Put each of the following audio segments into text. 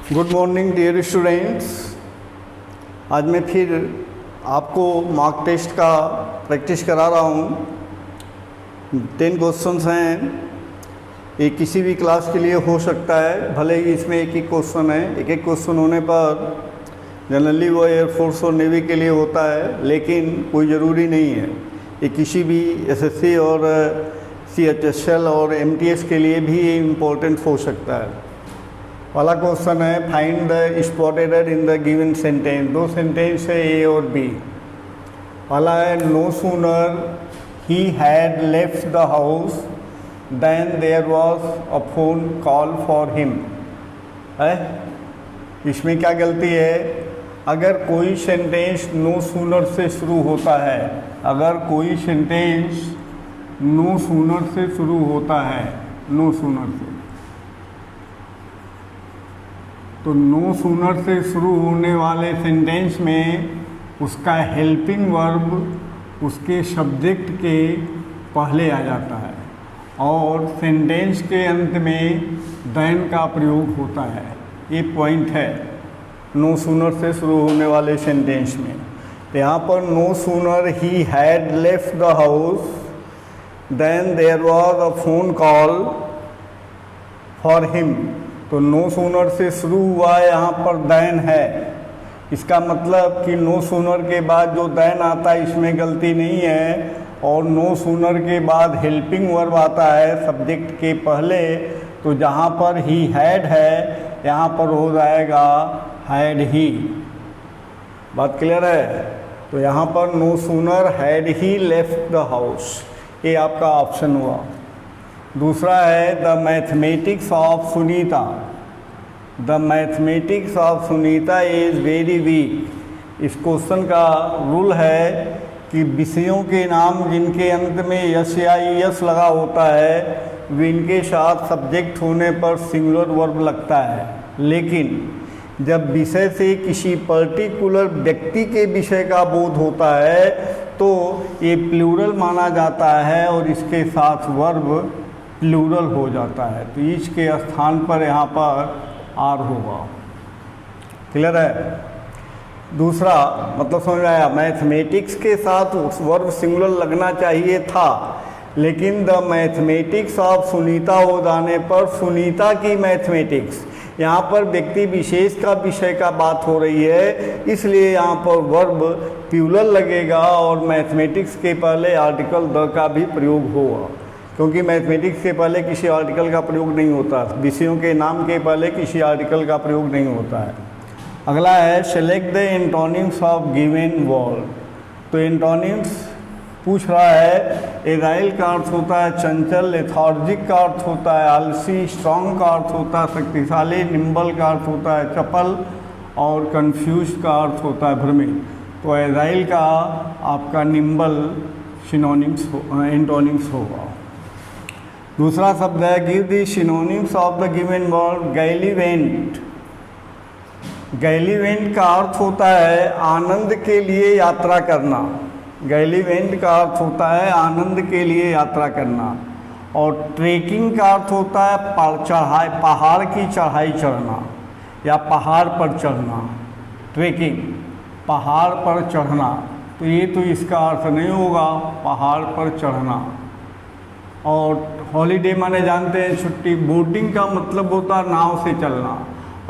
Good morning dear students. आज मैं फिर आपको मॉक टेस्ट का प्रैक्टिस करा रहा हूँ। 10 क्वेश्चंस हैं। ये किसी भी क्लास के लिए हो सकता है, भले ही इसमें एक ही क्वेश्चन है। एक एक क्वेश्चन होने पर जनरली वो एयरफोर्स और नेवी के लिए होता है, लेकिन कोई ज़रूरी नहीं है। ये किसी भी एसएससी और सीएचएसएल और एमटीएस के लिए भी ये इम्पोर्टेंट हो सकता है। पहला क्वेश्चन है, find the spot error in the given sentence. दो सेंटेंस है ए और बी। पहला है, no sooner he had left the house then there was a phone call for him. है, इसमें क्या गलती है? अगर कोई सेंटेंस नो सूनर से शुरू होता है, अगर कोई सेंटेंस नो सूनर से शुरू होता है, नो सूनर से, तो नो सूनर से शुरू होने वाले सेंटेंस में उसका हेल्पिंग वर्ब उसके सब्जेक्ट के पहले आ जाता है और सेंटेंस के अंत में देन का प्रयोग होता है। ये पॉइंट है नो सूनर से शुरू होने वाले सेंटेंस में। तो यहाँ पर no sooner he had left the house then there was a phone call for him. तो नो सूनर से शुरू हुआ है, यहाँ पर देन है। इसका मतलब कि नो सूनर के बाद जो देन आता है इसमें गलती नहीं है, और नो सूनर के बाद हेल्पिंग वर्ब आता है सब्जेक्ट के पहले। तो जहाँ पर ही हैड है, यहाँ पर हो जाएगा हैड ही। बात क्लियर है? तो यहाँ पर no sooner had he left the house, ये आपका ऑप्शन हुआ। दूसरा है, the mathematics of Sunita. The mathematics of Sunita is very weak. इस क्वेश्चन का रूल है कि विषयों के नाम जिनके अंत में यस या यस लगा होता है, वे इनके साथ सब्जेक्ट होने पर सिंगुलर वर्ब लगता है। लेकिन जब विषय से किसी पर्टिकुलर व्यक्ति के विषय का बोध होता है तो ये प्लूरल माना जाता है और इसके साथ वर्ब प्लूरल हो जाता है। तो ईच के स्थान पर यहाँ पर आर होगा। क्लियर है? दूसरा मतलब समझ आया, मैथमेटिक्स के साथ वर्ब सिंगुलर लगना चाहिए था, लेकिन द मैथमेटिक्स ऑफ सुनीता हो जाने पर सुनीता की मैथमेटिक्स, यहाँ पर व्यक्ति विशेष का विषय का बात हो रही है, इसलिए यहाँ पर वर्ब प्लूरल लगेगा और मैथमेटिक्स के पहले आर्टिकल द का भी प्रयोग होगा, क्योंकि मैथमेटिक्स के पहले किसी आर्टिकल का प्रयोग नहीं होता। विषयों के नाम के पहले किसी आर्टिकल का प्रयोग नहीं होता है। अगला है, select the antonyms of given word. तो एंटोनिम्स पूछ रहा है, एजाइल का अर्थ होता है चंचल, लेथार्जिक का अर्थ होता है आलसी, स्ट्रॉन्ग का अर्थ होता है शक्तिशाली, निम्बल का अर्थ होता है चपल, और कंफ्यूज का अर्थ होता है भ्रमित। तो एजाइल का आपका निम्बल सिनोनिम्स एंटोनिम्स होगा। दूसरा शब्द है, give the synonyms of the given word. Gallivant. Gallivant का अर्थ होता है आनंद के लिए यात्रा करना। गैलीवेंट का अर्थ होता है आनंद के लिए यात्रा करना। और ट्रेकिंग का अर्थ होता है चढ़ाई, पहाड़ की चढ़ाई चढ़ना या पहाड़ पर चढ़ना। ट्रेकिंग, पहाड़ पर चढ़ना। तो ये तो इसका अर्थ नहीं होगा पहाड़ पर चढ़ना। और हॉलीडे माने जानते हैं छुट्टी। बोटिंग का मतलब होता है नाव से चलना,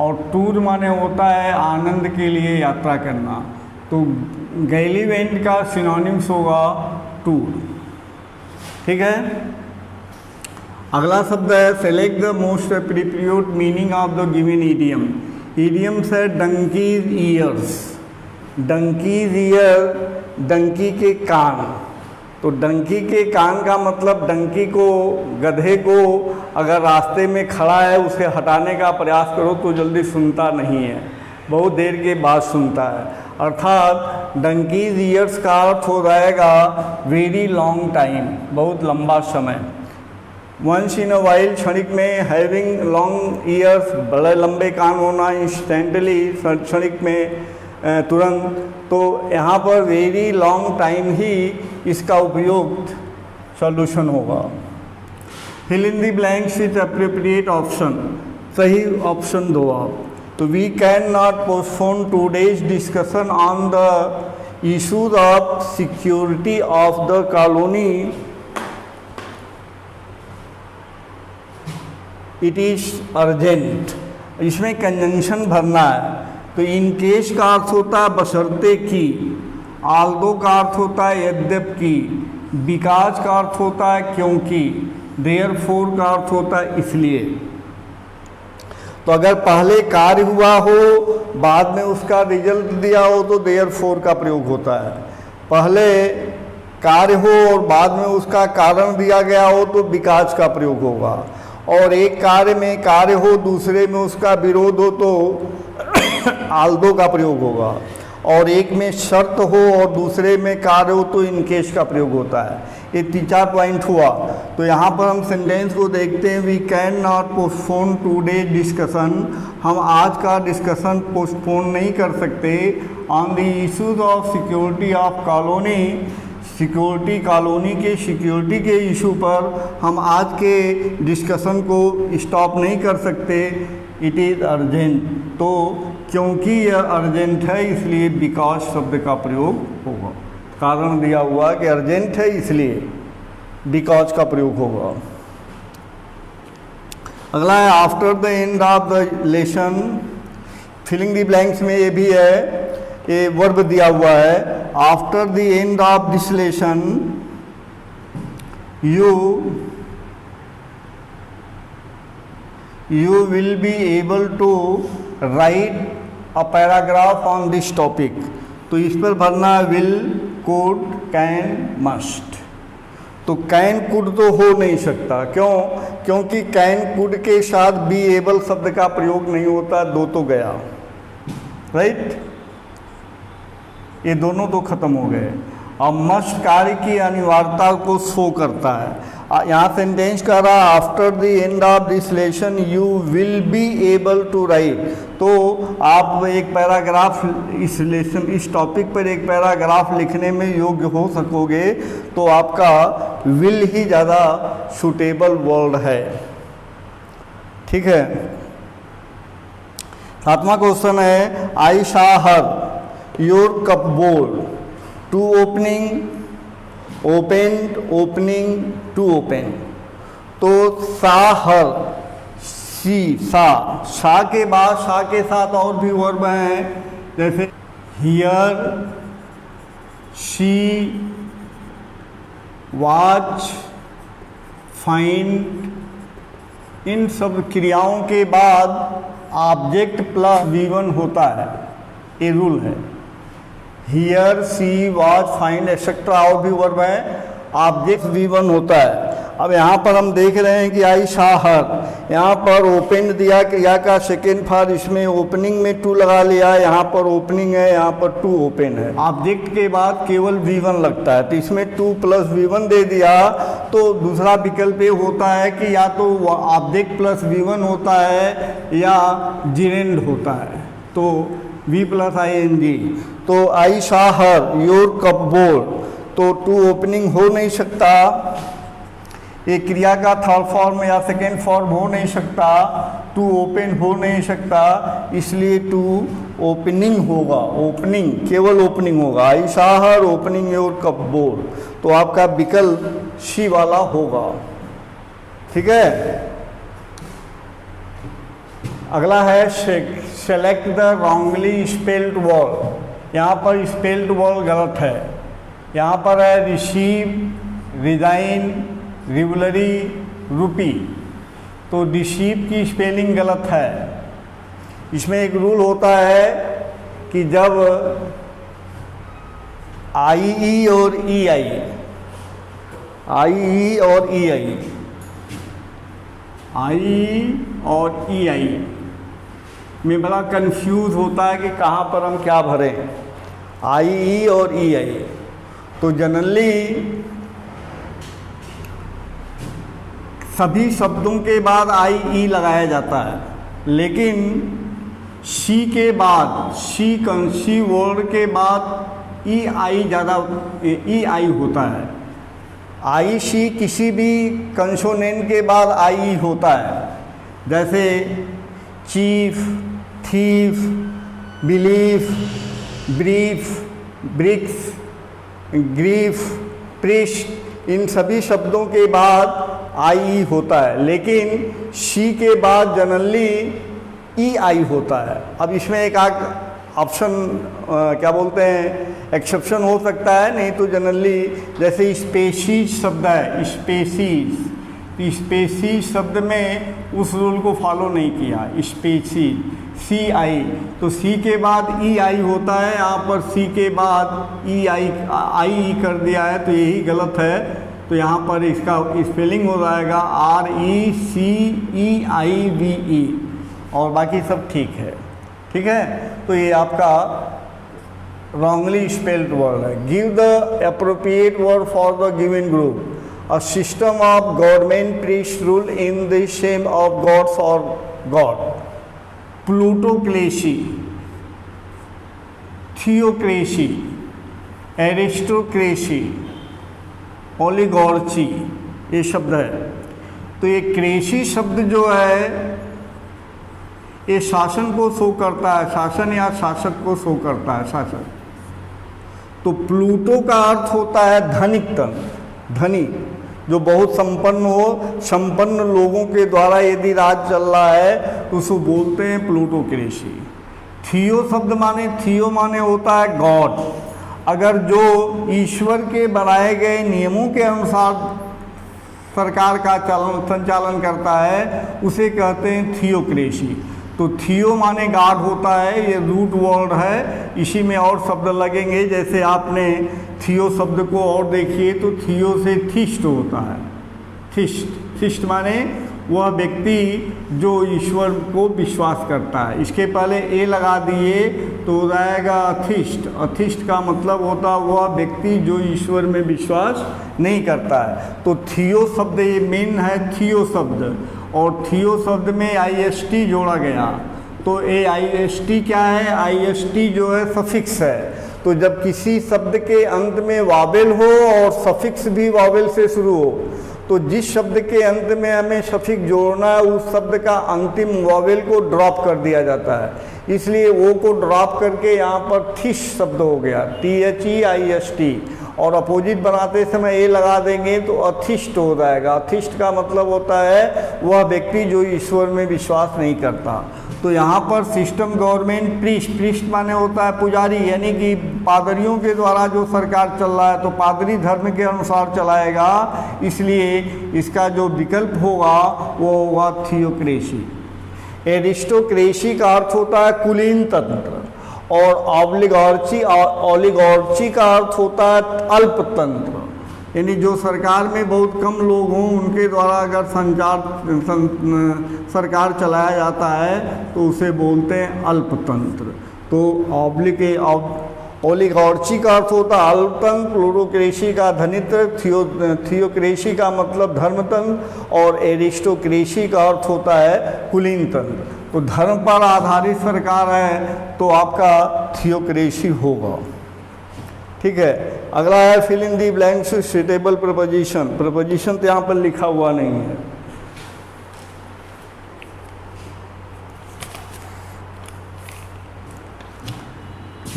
और टूर माने होता है आनंद के लिए यात्रा करना। तो गैलीवेंट का सिनोनिम्स होगा टूर। ठीक है? अगला शब्द है, select the most appropriate meaning of the given idiom. Idioms है donkeys ears. Donkeys ear, donkey के कान। तो डंकी के कान का मतलब डंकी को, गधे को अगर रास्ते में खड़ा है उसे हटाने का प्रयास करो तो जल्दी सुनता नहीं है, बहुत देर के बाद सुनता है। अर्थात डंकीज ईयर्स का अर्थ हो जाएगा वेरी लॉन्ग टाइम, बहुत लंबा समय। वंस इन अ वाइल, क्षणिक में। हैविंग लॉन्ग ईयर्स, बड़े लंबे कान होना। इंस्टेंटली, क्षणिक में, तुरंत। तो यहाँ पर वेरी लॉन्ग टाइम ही इसका उपयुक्त सॉल्यूशन होगा। Fill in the blanks with appropriate option. सही ऑप्शन दो आप। तो we can not postpone today's discussion on the issues of security of the colony, it is urgent. इसमें कंजंक्शन भरना है। तो इन केस का अर्थ होता है बशर्ते कि, आल्दो का अर्थ होता है यद्यपि, बिकॉज का अर्थ होता है क्योंकि, देयरफॉर का अर्थ होता है इसलिए। तो अगर पहले कार्य हुआ हो बाद में उसका रिजल्ट दिया हो तो देयरफॉर का प्रयोग होता है। पहले कार्य हो और बाद में उसका कारण दिया गया हो तो बिकॉज का प्रयोग होगा। और एक कार्य में कार्य हो दूसरे में उसका विरोध हो तो आल्दो का प्रयोग होगा। और एक में शर्त हो और दूसरे में कार्य हो तो इन केस का प्रयोग होता है। ये 3-4 पॉइंट हुआ। तो यहाँ पर हम सेंटेंस को देखते हैं, we can not postpone today discussion, हम आज का डिस्कशन पोस्टपोन नहीं कर सकते, on the issues of security of colony, security colony के सिक्योरिटी के इशू पर हम आज के डिस्कशन को स्टॉप नहीं कर सकते, इट इज़ अर्जेंट। तो क्योंकि यह अर्जेंट है इसलिए बिकॉज शब्द का प्रयोग होगा। कारण दिया हुआ कि अर्जेंट है इसलिए बिकॉज का प्रयोग होगा। अगला है after the end of the lesson, filling the blanks में ये भी है, ये वर्ब दिया हुआ है। After the end of this lesson you will be able to write a paragraph on this topic। तो इस पर भरना will, could, can, must। तो can, could तो हो नहीं सकता, क्यों? क्योंकि can, could के साथ be able शब्द का प्रयोग नहीं होता, दो तो गया, राइट? ये दोनों तो खत्म हो गए। अब must कार्य की अनिवार्यता को शो करता है। यहाँ सेंटेंस कर रहा है after the end of this lesson you will be able to write. तो आप एक पैराग्राफ इस लेसन, इस टॉपिक पर एक पैराग्राफ लिखने में योग्य हो सकोगे, तो आपका विल ही ज़्यादा सूटेबल वर्ड है। ठीक है। 7वां क्वेश्चन है, I saw her your cupboard to opening, opened, opening, to open. तो सा हर, सी, सा के बाद सा के साथ और भी वर्ब हैं, जैसे हियर, शी, वॉच, फाइंड। इन सब क्रियाओं के बाद ऑब्जेक्ट प्लस V1 होता है, ये रूल है। Here, see, watch, find etcetera और भी वर्ब है, ऑब्जेक्ट V1 होता है। अब यहाँ पर हम देख रहे हैं कि आई सॉ हर, यहाँ पर ओपन दिया क्रिया का सेकेंड फॉर्म, इसमें ओपनिंग में टू लगा लिया, यहाँ पर ओपनिंग है, यहाँ पर टू ओपन है। ऑब्जेक्ट के बाद केवल V1 लगता है, तो इसमें 2 + V1 दे दिया। तो दूसरा विकल्प ये होता है कि या तो ऑब्जेक्ट प्लस V1 होता है या जिरेंड होता है, तो V + ing। तो आई सॉ हर योर कपबोर्ड, तो टू ओपनिंग हो नहीं सकता, एक क्रिया का थर्ड फॉर्म या सेकेंड फॉर्म हो नहीं सकता, टू ओपन हो नहीं सकता, इसलिए टू ओपनिंग होगा। ओपनिंग, केवल ओपनिंग होगा। आई saw her opening your cupboard, तो आपका विकल्प सी वाला होगा। ठीक है। अगला है select the wrongly spelled word. यहाँ पर स्पेल्ड वर्ड गलत है। यहाँ पर है रिसीव, रिजाइन, रिवलरी, रूपी। तो रिसीव की स्पेलिंग गलत है। इसमें एक रूल होता है कि जब आई ई और ई आई, आई और ई आई, आई और ई आई में बड़ा कंफ्यूज होता है कि कहाँ पर हम क्या भरें, आई ई और ई आई। तो जनरली सभी शब्दों के बाद आई ई लगाया जाता है, लेकिन सी के बाद, सी वर्ड के बाद ई आई ज़्यादा, ई आई होता है। आई सी किसी भी कंसोनेंट के बाद आई ई होता है, जैसे chief, thief, belief, brief, bricks, grief, पृष्ठ, इन सभी शब्दों के बाद आई होता है, लेकिन शी के बाद जनरली ई आई होता है। अब इसमें एक ऑप्शन क्या बोलते हैं, एक्सेप्शन हो सकता है, नहीं तो जनरली जैसे स्पेसीज शब्द है, स्पेसीज, तो स्पेसीज शब्द में उस रूल को फॉलो नहीं किया। स्पेसीज, सी आई, तो सी के बाद ई आई होता है, यहाँ पर सी के बाद ई आई कर दिया है, तो यही गलत है। तो यहाँ पर इसका स्पेलिंग हो जाएगा RECEIVE, और बाकी सब ठीक है। ठीक है, तो ये आपका रॉन्गली स्पेल्ड वर्ड है। Give the appropriate word for the given group, a system of government priest rule in the same of gods और god. Plutocracy, theocracy, aristocracy, oligarchy, ये शब्द है। तो ये क्रेसी शब्द जो है ये शासन को शो करता है, शासन या शासक को शो करता है, शासक। तो प्लूटो का अर्थ होता है धनिक तन, धनी, जो बहुत संपन्न हो, संपन्न लोगों के द्वारा यदि राज चल रहा है तो उसको बोलते हैं प्लूटोक्रेसी। थियो शब्द थियो माने होता है गॉड। अगर जो ईश्वर के बनाए गए नियमों के अनुसार सरकार का संचालन करता है उसे कहते हैं थियोक्रेसी। तो थियो माने गॉड होता है, ये रूट वर्ड है, इसी में और शब्द लगेंगे। जैसे आपने थियो शब्द को और देखिए तो थियो से थिस्ट होता है, थिस्ट, थिस्ट माने वह व्यक्ति जो ईश्वर को विश्वास करता है। इसके पहले ए लगा दिए तो हो जाएगा अथिष्ट। अथिष्ट का मतलब होता है वह व्यक्ति जो ईश्वर में विश्वास नहीं करता है। तो थियो शब्द ये मेन है, थियो शब्द, और थियो शब्द में IST जोड़ा गया। तो ये IST क्या है, IST जो है सफिक्स है। तो जब किसी शब्द के अंत में वावेल हो और सफिक्स भी वावेल से शुरू हो, तो जिस शब्द के अंत में हमें सफिक्स जोड़ना है उस शब्द का अंतिम वावेल को ड्रॉप कर दिया जाता है। इसलिए वो को ड्रॉप करके यहाँ पर थिश शब्द हो गया, THEIST, और अपोजिट बनाते समय ए लगा देंगे तो अथिष्ट हो जाएगा। अथिष्ट का मतलब होता है वह व्यक्ति जो ईश्वर में विश्वास नहीं करता। तो यहाँ पर सिस्टम गवर्नमेंट प्रीस्ट, प्रीस्ट माने होता है पुजारी, यानी कि पादरियों के द्वारा जो सरकार चल रहा है तो पादरी धर्म के अनुसार चलाएगा, इसलिए इसका जो विकल्प होगा वो होगा थियोक्रेसी। एरिस्टोक्रेसी का अर्थ होता है कुलीन तंत्र, और ओलिगॉर्ची का अर्थ होता है अल्पतंत्र, यानी जो सरकार में बहुत कम लोग हों उनके द्वारा अगर सरकार चलाया जाता है तो उसे बोलते हैं अल्पतंत्र। तो ओलिगॉर्ची का अर्थ होता है अल्पतंत्र, प्लूटोक्रेसी का धनितंत्र, थियोक्रेसी का मतलब धर्मतंत्र, और एरिस्टोक्रेसी का अर्थ होता है कुलीन तंत्र। तो धर्म पर आधारित सरकार है तो आपका थियोक्रेसी होगा। ठीक है, अगला है fill in the blanks suitable preposition. Preposition तो यहाँ पर लिखा हुआ नहीं है।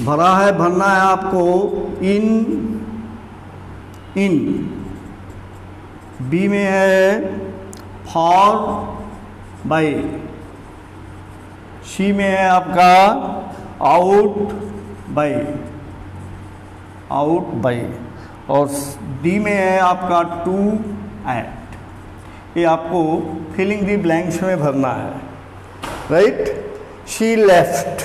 भरना है आपको इन, बी में है फॉर बाई, सी में है आपका आउट बाई, और डी में है आपका टू एट। ये आपको फिलिंग दी ब्लैंक्स में भरना है, राइट। शी लेफ्ट,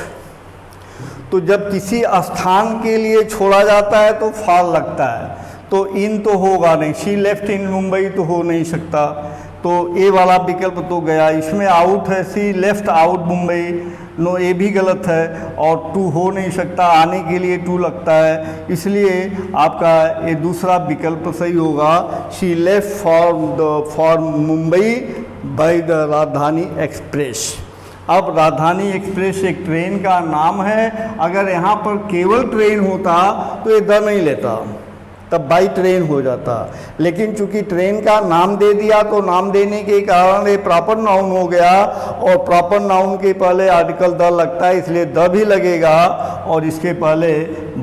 तो जब किसी स्थान के लिए छोड़ा जाता है तो फॉर लगता है, तो इन तो होगा नहीं, शी लेफ्ट इन मुंबई तो हो नहीं सकता, तो ए वाला विकल्प तो गया। इसमें आउट है, सी लेफ्ट आउट मुंबई, नो ये भी गलत है, और टू हो नहीं सकता, आने के लिए टू लगता है, इसलिए आपका ये दूसरा विकल्प सही होगा। She left for Mumbai by the राजधानी एक्सप्रेस। अब राजधानी एक्सप्रेस एक ट्रेन का नाम है, अगर यहाँ पर केवल ट्रेन होता तो ये द नहीं लेता, तब बाई ट्रेन हो जाता। लेकिन चूंकि ट्रेन का नाम दे दिया तो नाम देने के कारण ये प्रॉपर नाउन हो गया, और प्रॉपर नाउन के पहले आर्टिकल द लगता है, इसलिए द भी लगेगा और इसके पहले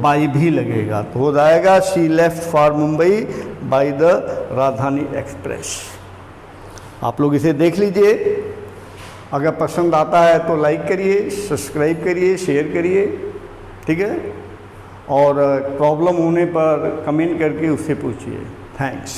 बाई भी लगेगा, तो हो जाएगा she left for Mumbai by the राजधानी एक्सप्रेस। आप लोग इसे देख लीजिए, अगर पसंद आता है तो लाइक करिए, सब्सक्राइब करिए, शेयर करिए, ठीक है, और प्रॉब्लम होने पर कमेंट करके उससे पूछिए। थैंक्स।